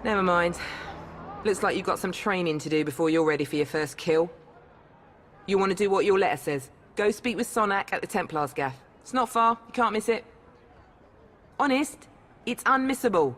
Never mind. Looks like you've got some training to do before you're ready for your first kill. You want to do what your letter says. Go speak with Sonak at the Templar's gaff. It's not far, you can't miss it. Honest, it's unmissable.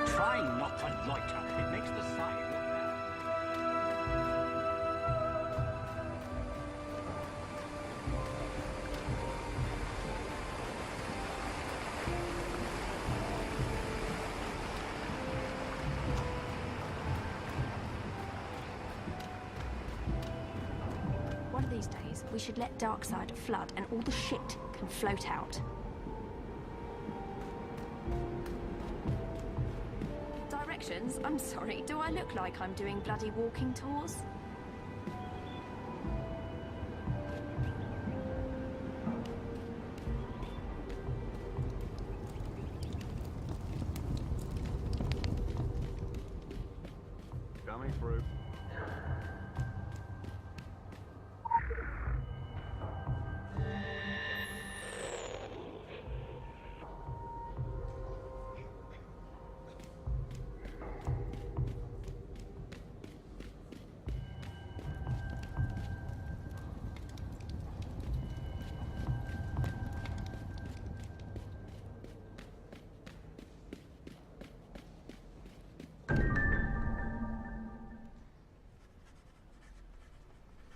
Trying not to loiter. It makes the sign look bad. One of these days, we should let Darkside flood and all the shit can float out. Directions? I'm sorry, do I look like I'm doing bloody walking tours? Coming through.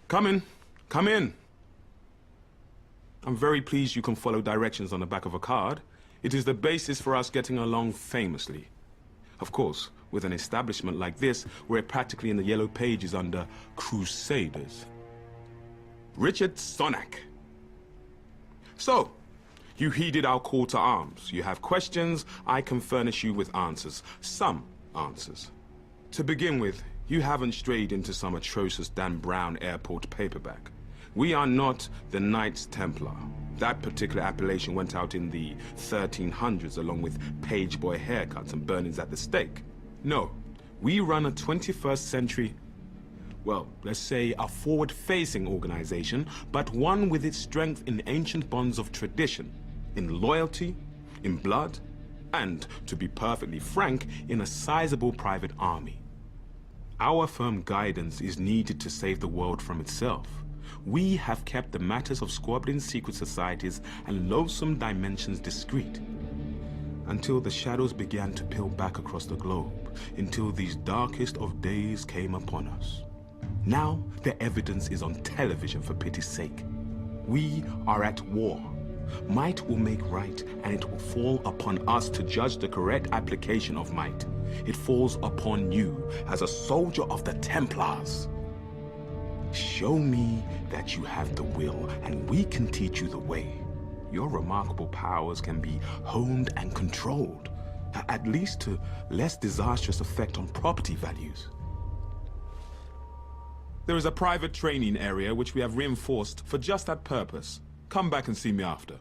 Come in. Come in. I'm very pleased you can follow directions on the back of a card. It is the basis for us getting along famously. Of course, with an establishment like this, we're practically in the yellow pages under Crusaders. Richard Sonak. So, you heeded our call to arms. You have questions, I can furnish you with answers. Some answers. To begin with, you haven't strayed into some atrocious Dan Brown airport paperback. We are not the Knights Templar. That particular appellation went out in the 1300s along with page boy haircuts and burnings at the stake. No, we run a 21st century, well, let's say a forward-facing organization, but one with its strength in ancient bonds of tradition, in loyalty, in blood, and, to be perfectly frank, in a sizable private army. Our firm guidance is needed to save the world from itself. We have kept the matters of squabbling secret societies and loathsome dimensions discreet. Until the shadows began to peel back across the globe, until these darkest of days came upon us. Now, the evidence is on television for pity's sake. We are at war. Might will make right, and it will fall upon us to judge the correct application of might. It falls upon you as a soldier of the Templars. Show me that you have the will, and we can teach you the way. Your remarkable powers can be honed and controlled, at least to less disastrous effect on property values. There is a private training area which we have reinforced for just that purpose. Come back and see me after.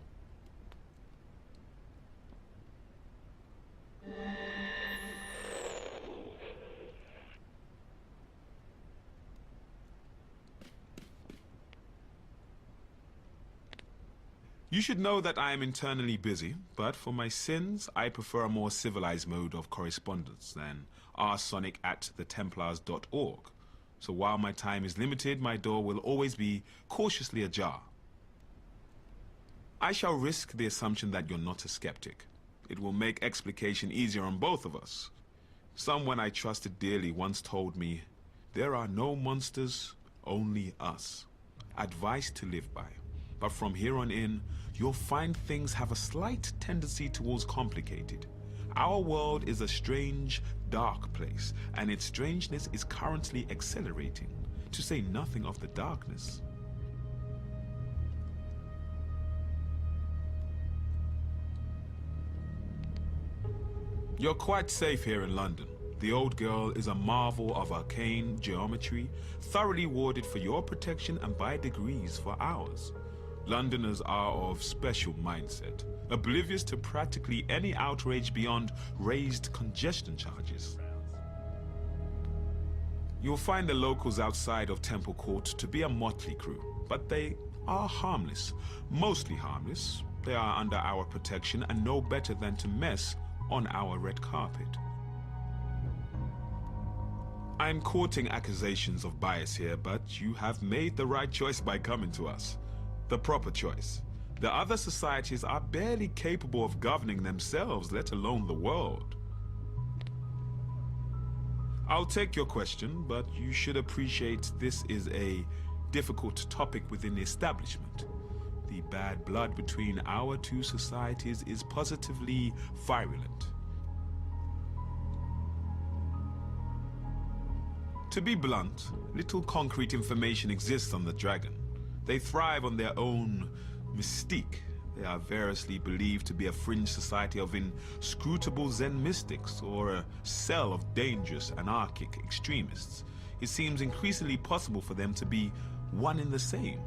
You should know that I am internally busy, but for my sins, I prefer a more civilized mode of correspondence than rsonic@thetemplars.org. So while my time is limited, my door will always be cautiously ajar. I shall risk the assumption that you're not a skeptic. It will make explication easier on both of us. Someone I trusted dearly once told me, "There are no monsters, only us." Advice to live by. But from here on in, you'll find things have a slight tendency towards complicated. Our world is a strange, dark place, and its strangeness is currently accelerating, to say nothing of the darkness. You're quite safe here in London. The old girl is a marvel of arcane geometry, thoroughly warded for your protection and by degrees for ours. Londoners are of special mindset, oblivious to practically any outrage beyond raised congestion charges. You'll find the locals outside of Temple Court to be a motley crew, but they are harmless, mostly harmless. They are under our protection and know better than to mess on our red carpet. I'm courting accusations of bias here, but you have made the right choice by coming to us. The proper choice. The other societies are barely capable of governing themselves, let alone the world. I'll take your question, but you should appreciate this is a difficult topic within the establishment. The bad blood between our two societies is positively virulent. To be blunt, little concrete information exists on the Dragon. They thrive on their own mystique. They are variously believed to be a fringe society of inscrutable Zen mystics or a cell of dangerous anarchic extremists. It seems increasingly possible for them to be one and the same.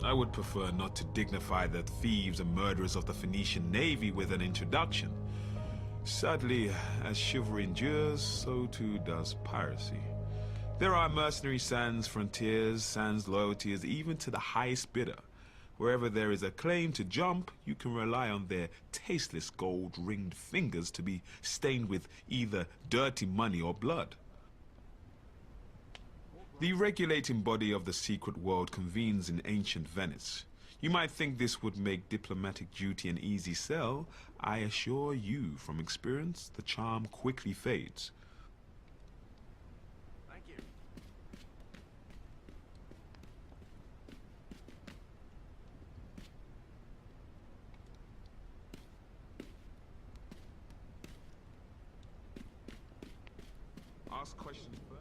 I would prefer not to dignify the thieves and murderers of the Phoenician Navy with an introduction. Sadly, as chivalry endures, so too does piracy. There are mercenary sans frontiers, sans loyalties, even to the highest bidder. Wherever there is a claim to jump, you can rely on their tasteless gold-ringed fingers to be stained with either dirty money or blood. The regulating body of the secret world convenes in ancient Venice. You might think this would make diplomatic duty an easy sell. I assure you, from experience, the charm quickly fades. Thank you. Ask questions first.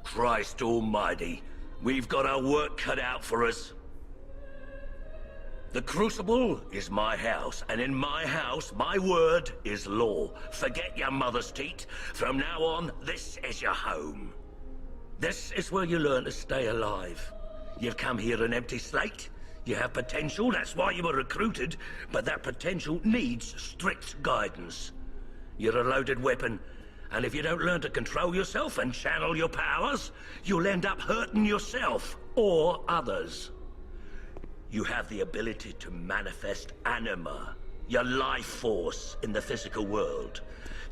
Christ almighty, we've got our work cut out for us. The Crucible is my house, and in my house, my word is law. Forget your mother's teat. From now on, this is your home. This is where you learn to stay alive. You've come here an empty slate. You have potential, that's why you were recruited, but that potential needs strict guidance. You're a loaded weapon, and if you don't learn to control yourself and channel your powers, you'll end up hurting yourself or others. You have the ability to manifest anima, your life force in the physical world,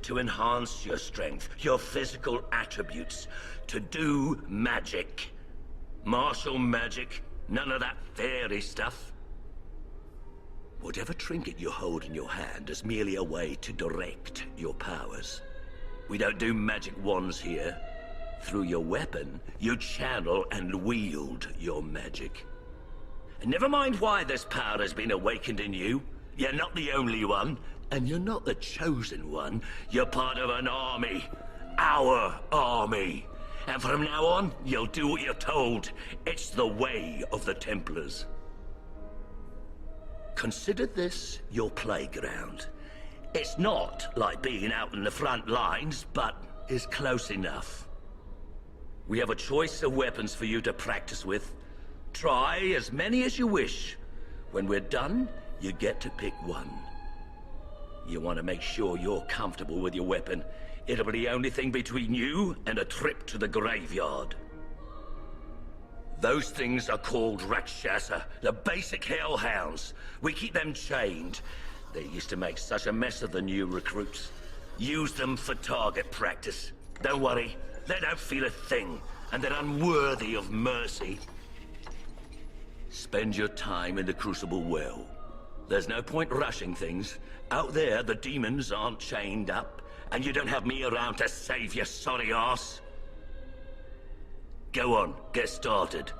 to enhance your strength, your physical attributes, to do magic. Martial magic, none of that fairy stuff. Whatever trinket you hold in your hand is merely a way to direct your powers. We don't do magic wands here. Through your weapon, you channel and wield your magic. And never mind why this power has been awakened in you. You're not the only one. And you're not the chosen one. You're part of an army. Our army. And from now on, you'll do what you're told. It's the way of the Templars. Consider this your playground. It's not like being out in the front lines, but is close enough. We have a choice of weapons for you to practice with. Try as many as you wish. When we're done, you get to pick one. You want to make sure you're comfortable with your weapon. It'll be the only thing between you and a trip to the graveyard. Those things are called Rakshasa, the basic hellhounds. We keep them chained. They used to make such a mess of the new recruits. Use them for target practice. Don't worry, they don't feel a thing, and they're unworthy of mercy. Spend your time in the Crucible well. There's no point rushing things. Out there, the demons aren't chained up, and you don't have me around to save your sorry ass. Go on, get started.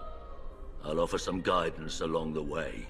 I'll offer some guidance along the way.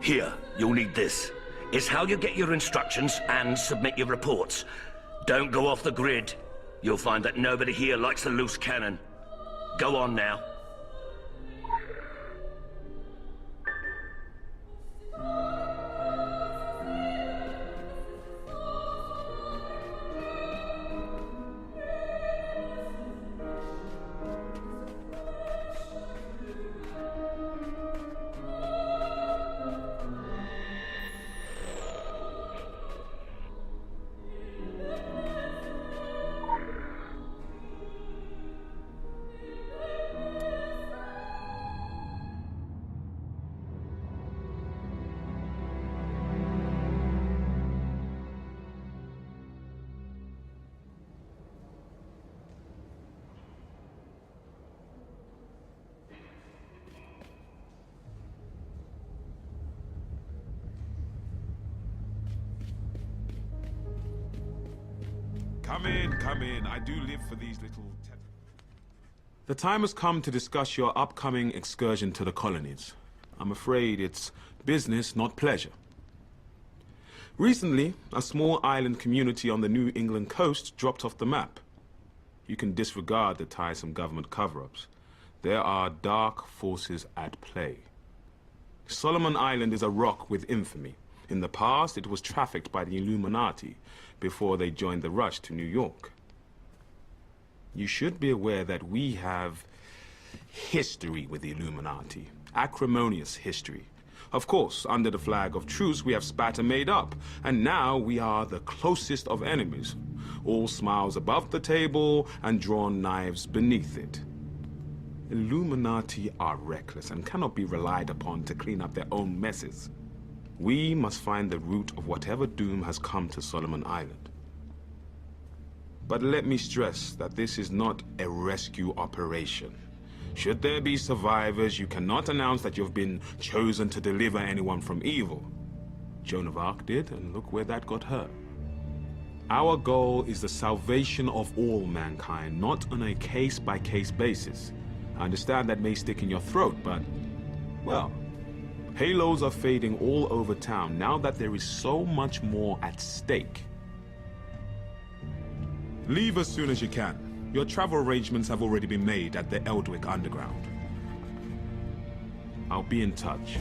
Here, you'll need this. It's how you get your instructions and submit your reports. Don't go off the grid. You'll find that nobody here likes a loose cannon. Go on now. Come in, come in. I do live for these little... The time has come to discuss your upcoming excursion to the colonies. I'm afraid it's business, not pleasure. Recently, a small island community on the New England coast dropped off the map. You can disregard the tiresome government cover-ups. There are dark forces at play. Solomon Island is a rock with infamy. In the past, it was trafficked by the Illuminati before they joined the rush to New York. You should be aware that we have history with the Illuminati. Acrimonious history. Of course, under the flag of truce, we have spat and made up. And now we are the closest of enemies. All smiles above the table and drawn knives beneath it. Illuminati are reckless and cannot be relied upon to clean up their own messes. We must find the root of whatever doom has come to Solomon Island. But let me stress that this is not a rescue operation. Should there be survivors, you cannot announce that you've been chosen to deliver anyone from evil. Joan of Arc did, and look where that got her. Our goal is the salvation of all mankind, not on a case-by-case basis. I understand that may stick in your throat, but, well, halos are fading all over town now that there is so much more at stake. Leave as soon as you can. Your travel arrangements have already been made at the Eldwick Underground. I'll be in touch.